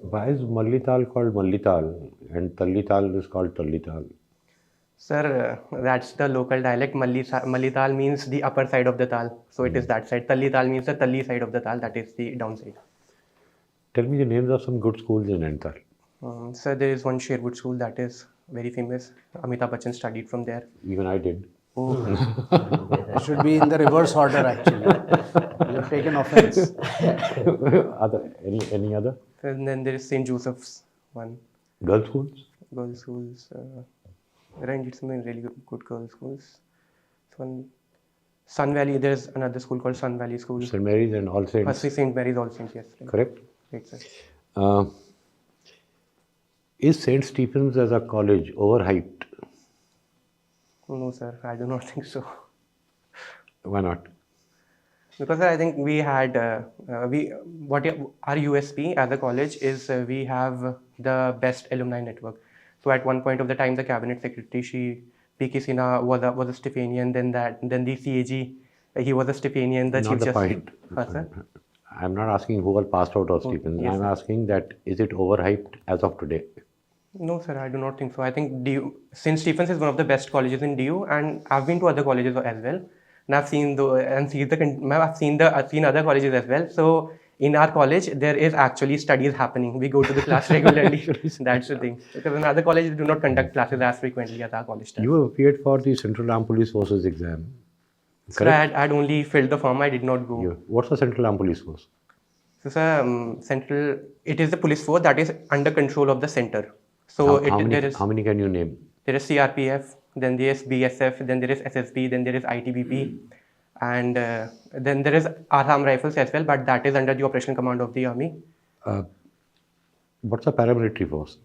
Why is Mallital called Mallital and Tallital is called Tallital? Sir, that's the local dialect. Mallital means the upper side of the tal. So it is that side. Tallital means the Talli side of the tal. That is the downside. Tell me the names of some good schools in Nainital. Sir, there is one Sherwood school that is very famous. Amitabh Bachchan studied from there. Even I did. It should be in the reverse order actually. You've taken offense. Any other? And then there is St. Joseph's one. Girls schools? Girls schools. There are indeed some really good girls schools. One Sun Valley, there's another school called Sun Valley School. St. Mary's and All Saints. St. Mary's, All Saints, yes. Right. Correct? Right, sir. Is St. Stephen's as a college overhyped? No, sir, I do not think so. Why not? Because I think we had, our USP as a college is we have the best alumni network. So at one point of the time, the cabinet secretary, P.K. Sinha was a Stephanian, then the CAG, he was a Stephanian, the Not chief the justice. point. Sir? I'm not asking who all passed out of Stephen's. yes, I'm sir. asking that is it overhyped as of today? No, sir, I do not think so. I think St. Stephen's is one of the best colleges in DU, and I've been to other colleges as well, and I've seen other colleges as well. So in our college, there is actually studies happening. We go to the class regularly. That's the thing. Because in other colleges, do not conduct classes as frequently as our college does. You appeared for the Central Armed Police Forces exam. So I had only filled the form. I did not go. What's the Central Armed Police Force? So, sir, it is the police force that is under control of the center. So how many can you name? There is CRPF, then there is BSF, then there is SSB, then there is ITBP, and then there is Assam Rifles as well, but that is under the operational command of the army. What's a paramilitary force?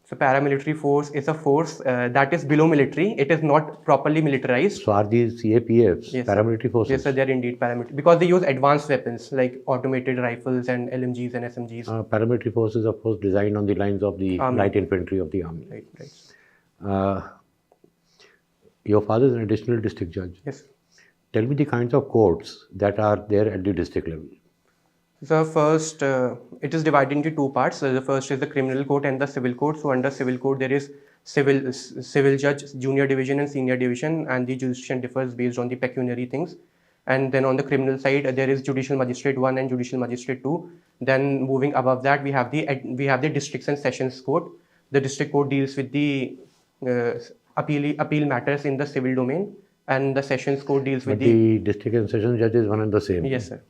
So paramilitary force is a force that is below military. It is not properly militarized. So are these CAPFs Yes, paramilitary forces? Yes, sir, they are indeed paramilitary because they use advanced weapons like automated rifles and LMGs and SMGs. Paramilitary forces, of course, designed on the lines of the light infantry of the army. Right. Your father is an additional district judge. Yes. Tell me the kinds of courts that are there at the district level. So first, it is divided into two parts. So the first is the criminal court and the civil court. So under civil court, there is civil judge, junior division and senior division, and the jurisdiction differs based on the pecuniary things. And then on the criminal side, there is judicial magistrate 1 and judicial magistrate 2. Then moving above that, we have the districts and sessions court. The district court deals with the appeal matters in the civil domain, and the sessions court deals with the district and sessions judge is one and the same. Yes, sir.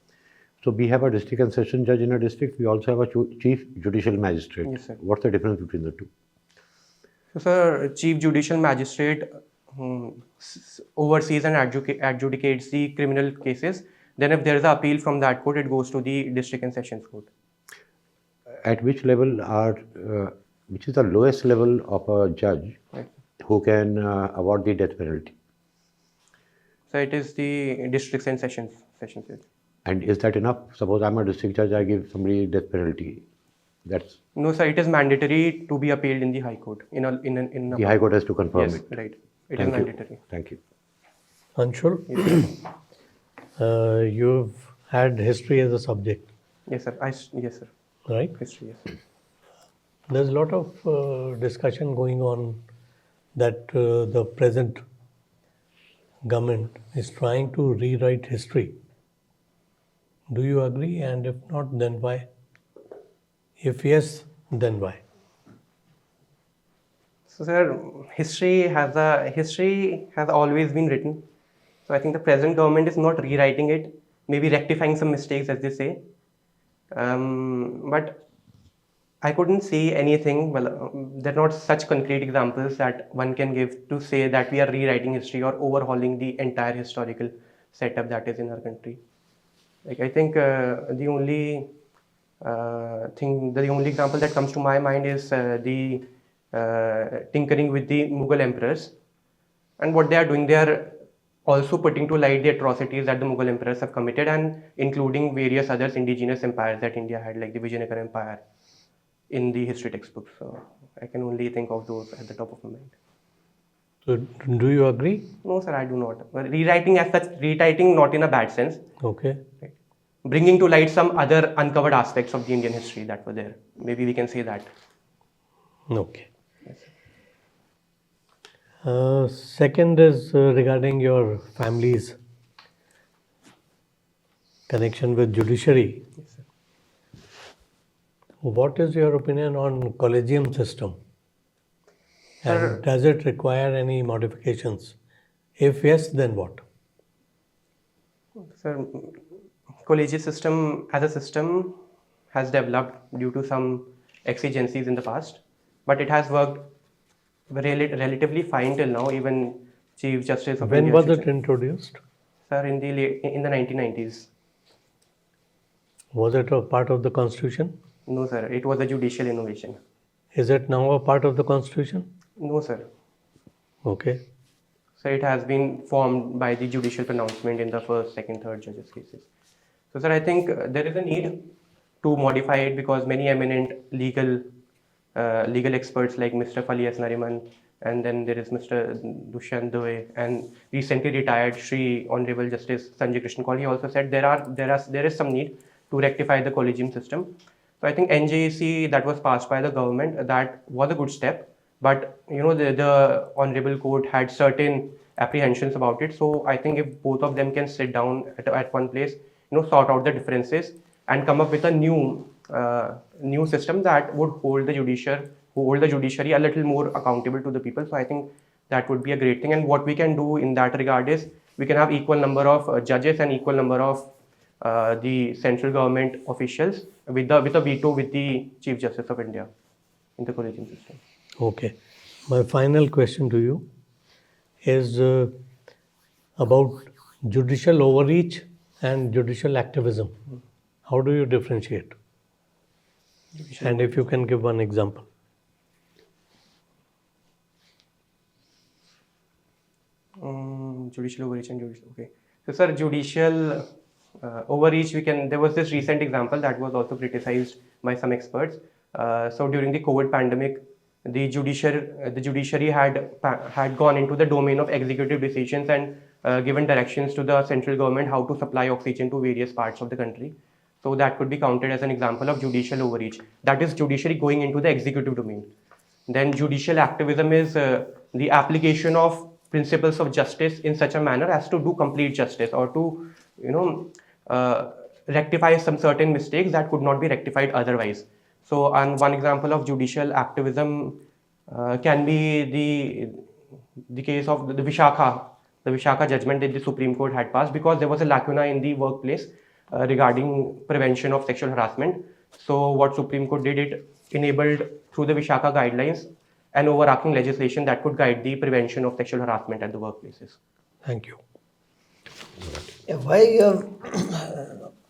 So we have a district and session judge in a district. We also have a chief judicial magistrate. Yes, sir. What's the difference between the two? So, sir, chief judicial magistrate oversees and adjudicates the criminal cases. Then if there is an appeal from that court, it goes to the district and sessions court. At which level which is the lowest level of a judge who can award the death penalty? So it is the districts and sessions judge. And is that enough? Suppose I'm a district judge, I give somebody death penalty. That's no, sir. It is mandatory to be appealed in the High Court. The High Court has to confirm yes, it. Right. It is mandatory. Thank you. Anshul, you've had history as a subject. Yes, sir. Yes, sir. Right? History, yes. There's a lot of discussion going on that the present government is trying to rewrite history. Do you agree? And if not, then why? If yes, then why? So, sir, history has always been written. So I think the present government is not rewriting it, maybe rectifying some mistakes, as they say. But I couldn't see anything. Well, there are not such concrete examples that one can give to say that we are rewriting history or overhauling the entire historical setup that is in our country. Like, I think the only example that comes to my mind is the tinkering with the Mughal emperors, and what they are doing. They are also putting to light the atrocities that the Mughal emperors have committed, and including various other indigenous empires that India had, like the Vijayanagara Empire, in the history textbooks. So I can only think of those at the top of my mind. So do you agree? No, sir, I do not. Rewriting as such, rewriting not in a bad sense. Okay. Right. bringing to light some other uncovered aspects of the Indian history that were there. Maybe we can say that. Okay. Second is regarding your family's connection with judiciary. What is your opinion on Collegium system? Sir- And does it require any modifications? If yes, then what? So, collegiate system as a system has developed due to some exigencies in the past, but it has worked relatively fine till now. Even Chief Justice of When India, was Chief it introduced? Sir, in the 1990s. Was it a part of the Constitution? No, sir. It was a judicial innovation. Is it now a part of the Constitution? No, sir. Okay. So it has been formed by the judicial pronouncement in the first, second, third judges' cases. So, sir, I think there is a need to modify it because many eminent legal experts like Mr. Fali S. Nariman, and then there is Mr. Dushyant Due, and recently retired Shri Honorable Justice Sanjay Krishna Kaul, he also said there is some need to rectify the collegium system. So I think NJC that was passed by the government, that was a good step, but the Honorable Court had certain apprehensions about it. So I think if both of them can sit down at one place, sort out the differences and come up with a new system that would hold the judiciary a little more accountable to the people. So I think that would be a great thing. And what we can do in that regard is we can have equal number of judges and equal number of the central government officials with a veto with the Chief Justice of India in the collegium system. Okay. My final question to you is about judicial overreach and judicial activism. How do you differentiate? And if you can give one example. Judicial overreach and judicial. Okay. So, sir, judicial overreach. There was this recent example that was also criticized by some experts. So, during the COVID pandemic, the judiciary had gone into the domain of executive decisions and given directions to the central government how to supply oxygen to various parts of the country. So that could be counted as an example of judicial overreach. That is judiciary going into the executive domain. Then judicial activism is the application of principles of justice in such a manner as to do complete justice or to rectify some certain mistakes that could not be rectified otherwise. So, and one example of judicial activism can be the case of the Vishakha judgment that the Supreme Court had passed, because there was a lacuna in the workplace regarding prevention of sexual harassment. So what Supreme Court did, it enabled through the Vishakha guidelines an overarching legislation that could guide the prevention of sexual harassment at the workplaces. Thank you. Why you have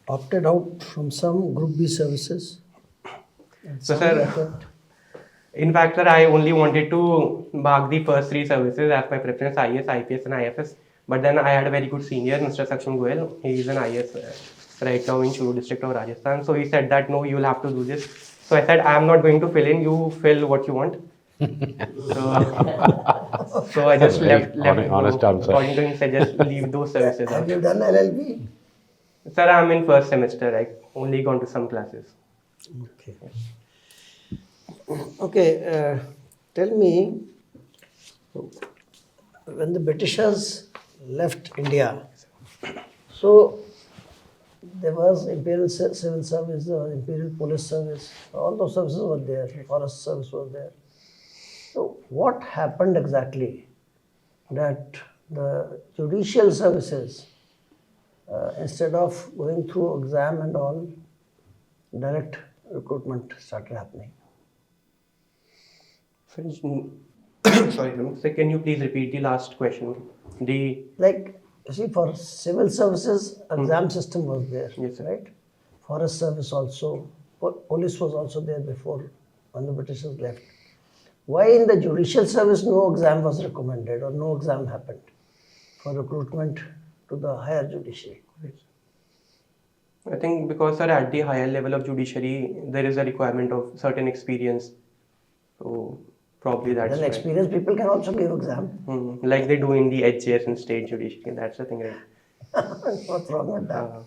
opted out from some Group B services? So, sir, in fact, sir, I only wanted to mark the first three services as my preference: IAS, IPS, and IFS. But then I had a very good senior, Mr. Saksham Goel. He is an IAS right now in Churu district of Rajasthan. So he said that no, you will have to do this. So I said, I am not going to fill in. You fill what you want. So I just left. Honest answer. According to him, said just leave those services Have out. you done LLB? Sir, I am in first semester. I only gone to some classes. Okay. Okay, tell me, when the Britishers left India, so there was Imperial Civil Service, there was Imperial Police Service, all those services were there, Forest Service was there. So what happened exactly that the judicial services, instead of going through exam and all, direct recruitment started happening? Sorry, so can you please repeat the last question? Like, you see, for civil services, exam system was there, Yes, sir. right? Forest Service also, police was also there before when the Britishers left. Why in the judicial service no exam was recommended or no exam happened for recruitment to the higher judiciary? I think because, sir, at the higher level of judiciary, there is a requirement of certain experience. So probably that's Then why. experienced people can also give exam. Like they do in the HJS and state judiciary. That's the thing, right? What's wrong with that?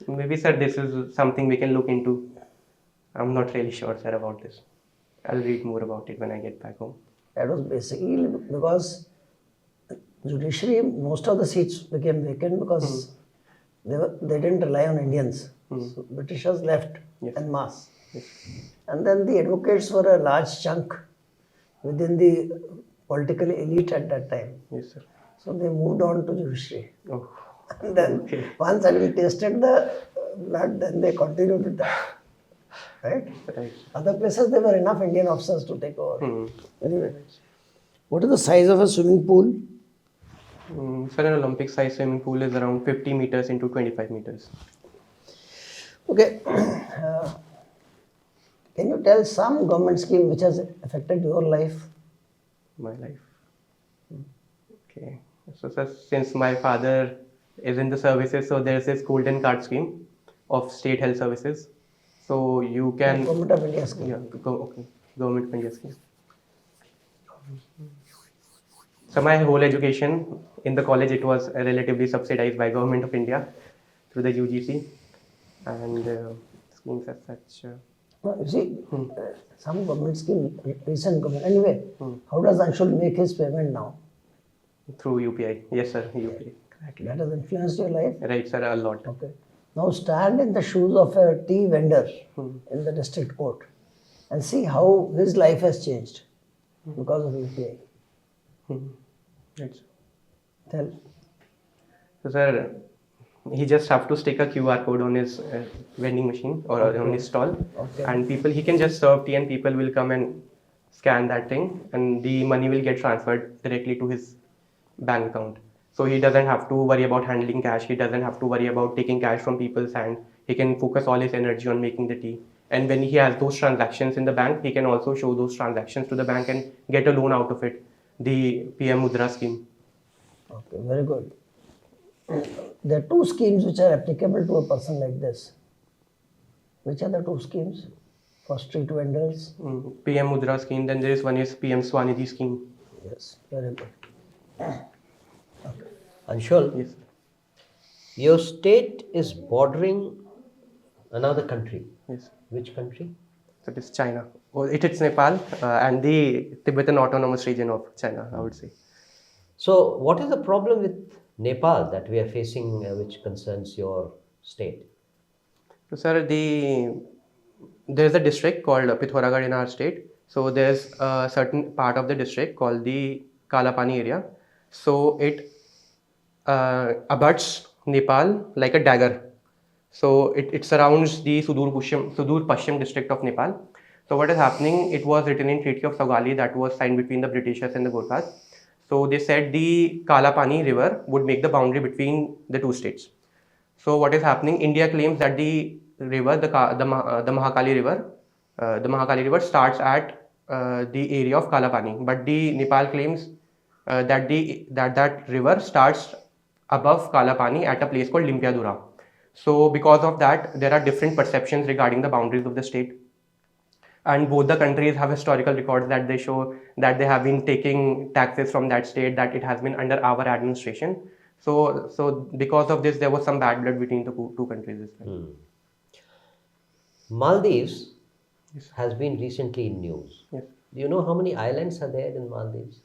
Maybe, sir, this is something we can look into. I'm not really sure, sir, about this. I'll read more about it when I get back home. That was basically because judiciary, most of the seats became vacant because they didn't rely on Indians. So Britishers left en masse. And then the advocates were a large chunk within the political elite at that time. Yes, sir. So they moved on to judiciary. Oh, And then once having tasted the blood, then they continued with that. Right? right. Other places there were enough Indian officers to take over. Hmm. Anyway, what is the size of a swimming pool? Sir, an Olympic size swimming pool is around 50 meters into 25 meters. Okay. Can you tell some government scheme which has affected your life? My life. Okay. So, sir, since my father is in the services, so there's this golden card scheme of state health services. So you can. Government of India scheme. Yeah, okay. Government of India scheme. So my whole education in the college, it was relatively subsidized by Government of India through the UGC and schemes as such. No, you see, some government scheme, recent government. Anyway, how does Anshul make his payment now? Through UPI. Yes, sir, UPI. That has influenced your life? Right, sir, a lot. Okay. Now stand in the shoes of a tea vendor in the district court and see how his life has changed because of UPI. Right, sir. Tell. So, sir, he just have to stick a QR code on his vending machine or on his stall, and he can just serve tea, and people will come and scan that thing, and the money will get transferred directly to his bank account. So he doesn't have to worry about handling cash. He doesn't have to worry about taking cash from people's hand. He can focus all his energy on making the tea. And when he has those transactions in the bank, he can also show those transactions to the bank and get a loan out of it. The PM Mudra scheme. Okay, very good. There are two schemes which are applicable to a person like this. Which are the two schemes for street vendors? PM Mudra scheme. Then there is one is PM Swanidhi scheme. Yes, very good. Anshul, Yes. your state is bordering another country. Yes. Which country? So it is China. Well, it's Nepal and the Tibetan Autonomous Region of China, I would say. So, what is the problem with Nepal that we are facing, which concerns your state? So, sir, there's a district called Pithoragarh in our state. So there's a certain part of the district called the Kalapani area. So it abuts Nepal like a dagger. So it surrounds the Sudur Pashchim district of Nepal. So what is happening, it was written in Treaty of Sagali that was signed between the Britishers and the Gorkhas. So they said the Kalapani river would make the boundary between the two states. So what is happening, India claims that the river, the Mahakali river starts at the area of Kalapani, but the Nepal claims that river starts above Kalapani at a place called Limpiadura. So because of that, there are different perceptions regarding the boundaries of the state. And both the countries have historical records that they show that they have been taking taxes from that state, that it has been under our administration. So because of this, there was some bad blood between the two countries as well. Maldives has been recently in news. Yes. Do you know how many islands are there in Maldives?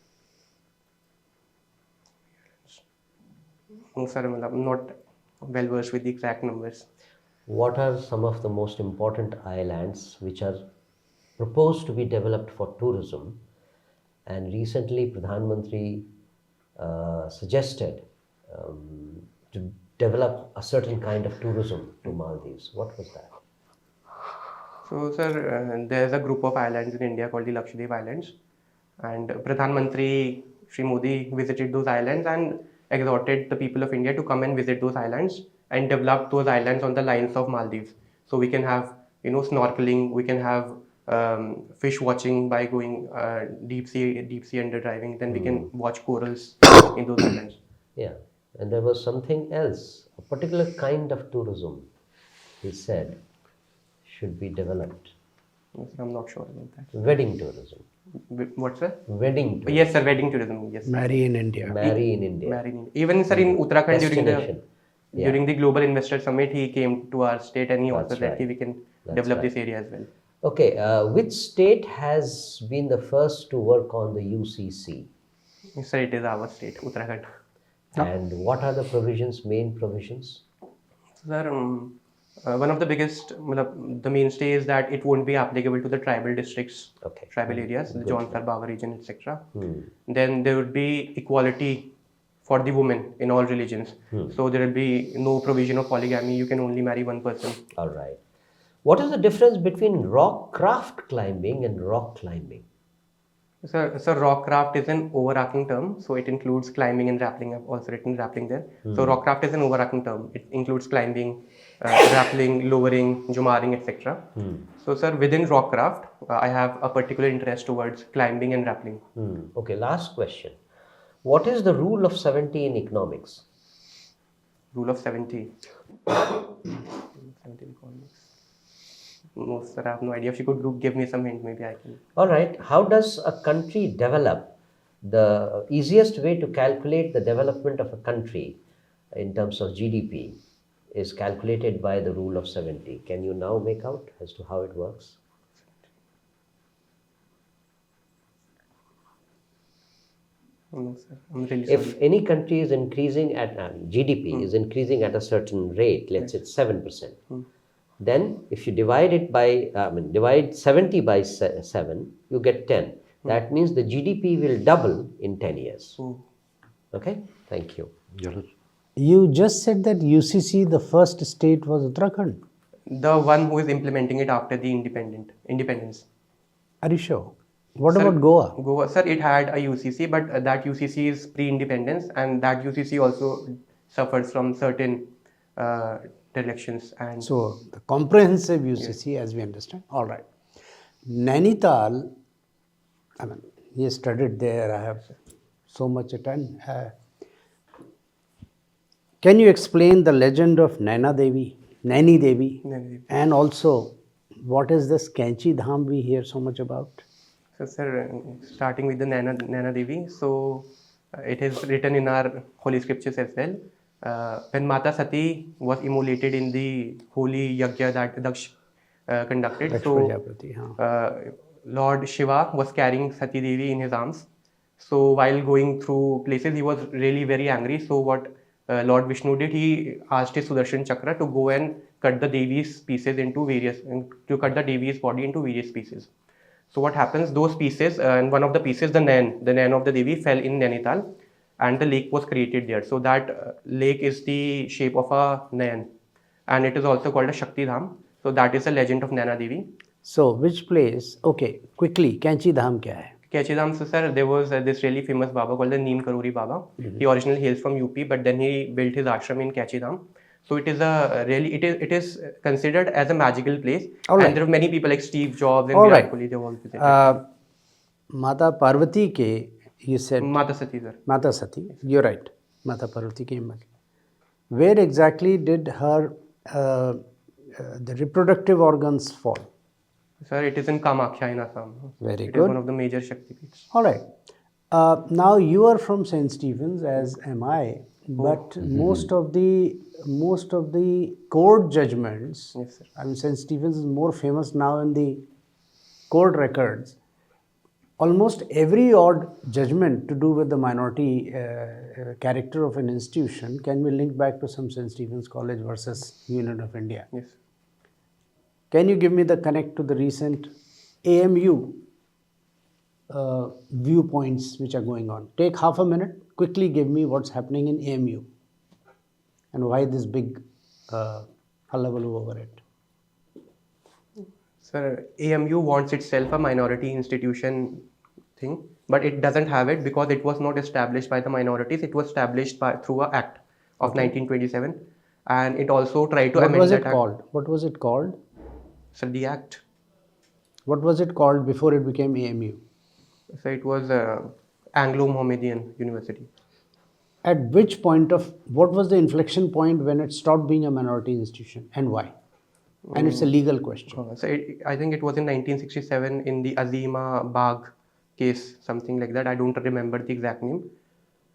No, sir, I'm not well versed with the exact numbers. What are some of the most important islands which are proposed to be developed for tourism? And recently, Pradhan Mantri suggested to develop a certain kind of tourism to Maldives. What was that? So, sir, there's a group of islands in India called the Lakshadweep Islands, and Pradhan Mantri Shri Modi visited those islands and exhorted the people of India to come and visit those islands and develop those islands on the lines of Maldives. So we can have, snorkeling, we can have fish watching by going deep sea under driving. Then we can watch corals in those islands. Yeah, and there was something else, a particular kind of tourism, he said, should be developed. Yes, I'm not sure about that. Wedding tourism. What, sir? Wedding tourism. Yes, sir, wedding tourism. Yes. Marry in India. Marry in India. Even, sir, in Uttarakhand during the Destination. During the Global Investor Summit, he came to our state and he also That's said right. that we can That's develop right. this area as well. Okay, which state has been the first to work on the UCC? Sir, it is our state, Uttarakhand. And what are the provisions, main provisions? Sir, one of the biggest, the mainstay is that it won't be applicable to the tribal districts, Okay. tribal areas, the Good. Jaunsar Bawa region, etc. Hmm. Then there would be equality for the women in all religions. So there will be no provision of polygamy. You can only marry one person. All right. What is the difference between rock craft climbing and rock climbing? So rock craft is an overarching term. So it includes climbing and rappelling. I've also written rappelling there. So rock craft is an overarching term. It includes climbing, rappelling, lowering, jumaring, etc. So sir, within rock craft, I have a particular interest towards climbing and rappelling. Okay, last question. What is the rule of 70 in economics? Rule of 70. 70 economics. No, sir, I have no idea. If you could give me some hint, maybe I can. All right. How does a country develop? The easiest way to calculate the development of a country in terms of GDP is calculated by the rule of 70. Can you now make out as to how it works? No, sir. I'm really If sorry. any country is increasing at GDP is increasing at a certain rate, let's say 7%, then if you divide it by divide 70 by 7, you get 10. That means the GDP will double in 10 years. Oh. Okay, thank you. You just said that UCC, the first state was Uttarakhand. The one who is implementing it after the independence. Are you sure? What Sir, about Goa? Goa, sir, it had a UCC, but that UCC is pre-independence, and that UCC also suffers from certain directions. And So the comprehensive UCC, as we understand. All right. Nainital, I mean, he studied there. I have so much attend. Can you explain the legend of Naini Devi, Naini Devi. and also what is this Kanchi Dham we hear so much about? So, sir, starting with the Naina Devi, so it is written in our holy scriptures as well. When Mata Sati was immolated in the holy yajna that Daksh conducted, Daksh so Prajapati, Lord Shiva was carrying Sati Devi in his arms. So while going through places, he was really very angry. So what Lord Vishnu did, he asked his Sudarshan Chakra to go and cut the Devi's pieces into to cut the Devi's body into various pieces. So what happens, those pieces, and one of the pieces, the Nain of the Devi fell in Nainital, and the lake was created there. So that lake is the shape of a Nain, and it is also called a Shakti Dham. So that is the legend of Naina Devi. So which place? Okay, quickly, Kanchi Dham kya hai? Kanchi Dham, so sir, there was this really famous Baba called the Neem Karori Baba. He originally hails from UP, but then he built his ashram in Kanchi Dham. So it is it is considered as a magical place. All right. And there are many people like Steve Jobs and All Virat right. Kohli, they all visited. Mata Parvati ke, you said Mata Sati, sir. Mata Sati, you're right. Mata Parvati ke Himal. Where exactly did her the reproductive organs fall? Sir, it is in Kamakhya in Assam. Very It good. is one of the major Shakti peeths. All right. Now you are from St. Stephen's, as am I. But most of the court judgments, Yes, sir. I mean, St. Stephen's is more famous now in the court records. Almost every odd judgment to do with the minority character of an institution can be linked back to some St. Stephen's College versus Union of India. Yes. Can you give me the connect to the recent AMU viewpoints which are going on? Take half a minute, quickly give me what's happening in AMU and why this big hullabaloo over it. Sir, AMU wants itself a minority institution thing, but it doesn't have it because it was not established by the minorities. It was established through an act of 1927, and it also tried to What amend was that it act. called? What was it called? So the act, What was it called before it became AMU? so it was Anglo-Mohammedan University. At which point of, what was the inflection point when it stopped being a minority institution and why? And it's a legal question. I think it was in 1967 in the Azima Bagh case, something like that. I don't remember the exact name.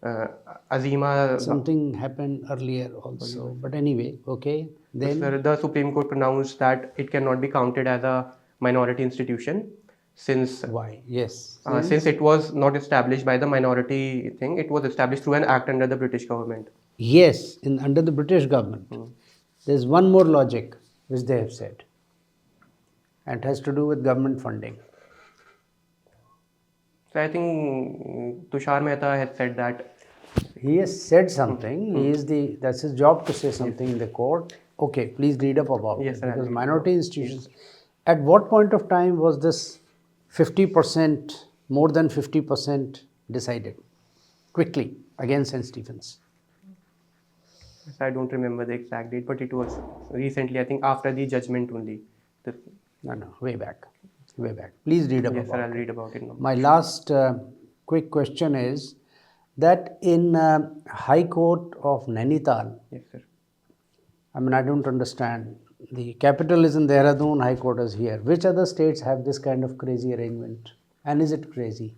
Azima. Something happened earlier also. But anyway, okay. Then Sir, the Supreme Court pronounced that it cannot be counted as a minority institution since why? Yes. since it was not established by the minority thing, it was established through an act under the British government. Yes, under the British government. There's one more logic which they have said, and it has to do with government funding. So I think Tushar Mehta had said that. He has said something. That's his job to say something in the court. Okay, please read up about Yes, it. sir, I'll Because read minority institutions. At what point of time was this 50%, more than 50% decided quickly against St. Stephen's? I don't remember the exact date, but it was recently. I think after the judgment only. No, way back. Please read up Yes, sir. about I'll it. read about it now. My last quick question is that in High Court of Nainital, Yes, sir. I mean, I don't understand. The capital is in Dehradun, High Court is here. Which other states have this kind of crazy arrangement? And is it crazy?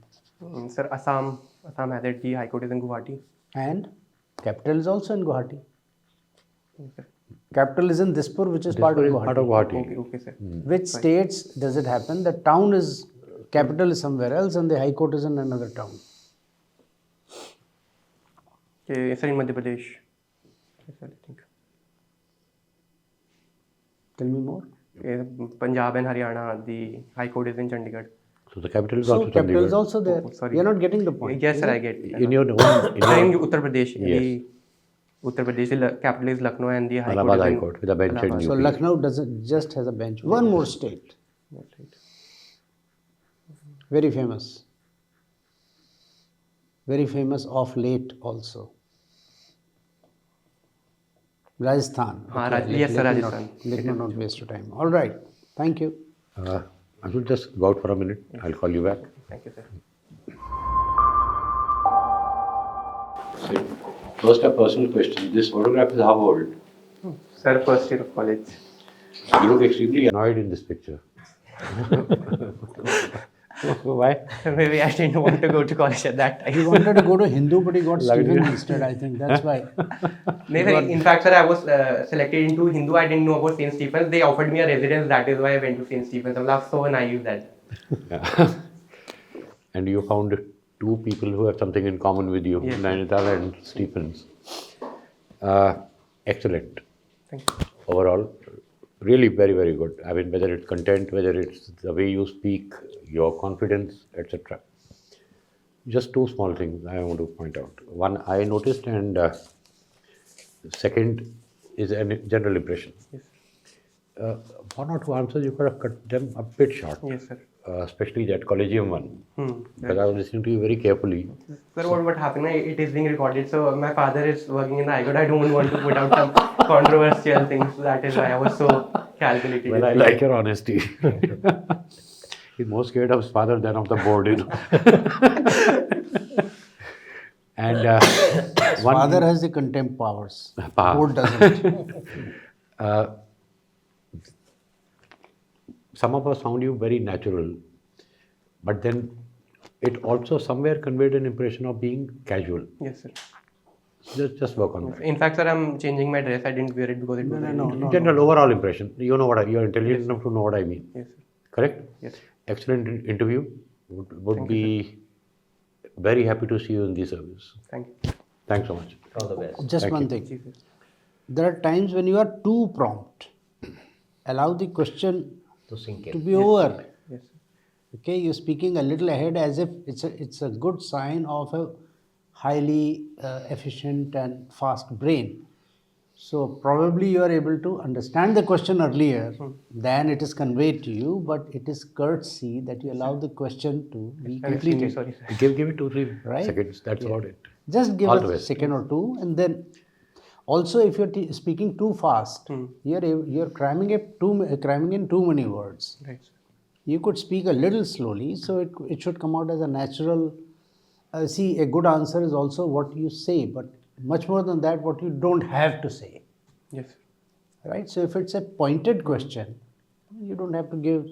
Sir, Assam has it. The High Court is in Guwahati. And capital is also in Guwahati. Yes, sir. Capital is in Dispur, which is part of Guwahati. Part of Guwahati. Okay, sir. Which states does it happen? The town is, capital is somewhere else and the High Court is in another town. Okay, sir, in Madhya Pradesh. Yes, sir, I think. Tell me more. Punjab and Haryana, the High Court is in Chandigarh. So the capital is So also capital is Chandigarh. also there. Oh, sorry. You're not getting the point. Yes, sir, I get. In your own, In Uttar Pradesh, Yes. the Uttar Pradesh, the capital is Lucknow and the High Court Allahabad is High in Court with a bench in Allahabad. So UP. Lucknow doesn't just has a bench. One more state, That's right. very famous of late also. Rajasthan. Yes, sir, Let me Rajasthan. Let me not waste your time. All right. Thank you. I should just go out for a minute. I'll call you back. Thank you, sir. First, a personal question. This photograph is how old? Sir, first year of college. You look extremely annoyed in this picture. Why? Maybe I didn't want to go to college at that He time. wanted to go to Hindu, but he got Stephen instead, I think. That's why. In fact, sir, I was selected into Hindu. I didn't know about St. Stephen's. They offered me a residence. That is why I went to St. Stephen's. I was so naive that. And you found two people who have something in common with you, Yes. Nainital and Stephens. Excellent. Thank you. Overall, really very, very good. I mean, whether it's content, whether it's the way you speak, your confidence, etc. Just two small things I want to point out. One, I noticed, and second is a general impression. Yes. One or two answers you could have cut them a bit short, Yes, sir. especially that Collegium one. Hmm. Because I was listening to you very carefully. Sir, what happened? It is being recorded. So my father is working in the High Court. I don't want to put out some controversial things. That is why I was so calculated. Well, I like your honesty. He's more scared of his father than of the board, you know. And one Father has the contempt powers. Power. Board doesn't. some of us found you very natural, but then it also somewhere conveyed an impression of being casual. Yes, sir. Just work on that. In fact, sir, I'm changing my dress. I didn't wear it because it was No. General overall impression. You know what you're intelligent enough to know what I mean. Yes, sir. Correct? Yes. Excellent interview. Would Thank be very happy to see you in the service. Thank you. Thanks so much. All the best. Just Thank one you. thing. There are times when you are too prompt. Allow the question To sink to in. be over. Yes, sir. Okay, you're speaking a little ahead as if it's a good sign of a highly efficient and fast brain. So probably you are able to understand the question earlier than it is conveyed to you, but it is courtesy that you allow the question to be I'm extremely completed. sorry, sir. Give it 2-3 Right? seconds. That's about it. Just give All the a best. second or two, and then also if you're speaking too fast, you're cramming in too many words. Right, sir. You could speak a little slowly, so it should come out as a natural. See, a good answer is also what you say, but much more than that, what you don't have to say. Yes, sir. Right? So if it's a pointed question, you don't have to give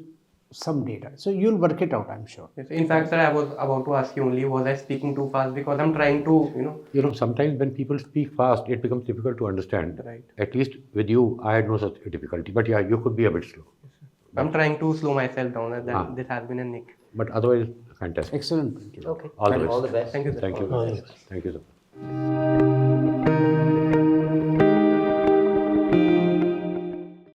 some data. So you'll work it out, I'm sure. Yes. In fact, sir, I was about to ask you only, was I speaking too fast? Because I'm trying to, Sometimes when people speak fast, it becomes difficult to understand. Right. At least with you, I had no such difficulty. But yeah, you could be a bit slow. I'm trying to slow myself down. This has been a nick. But otherwise, fantastic. Excellent. Okay. All the best. All the best. Thank you, sir. Thank you. All the best. Thank you, sir.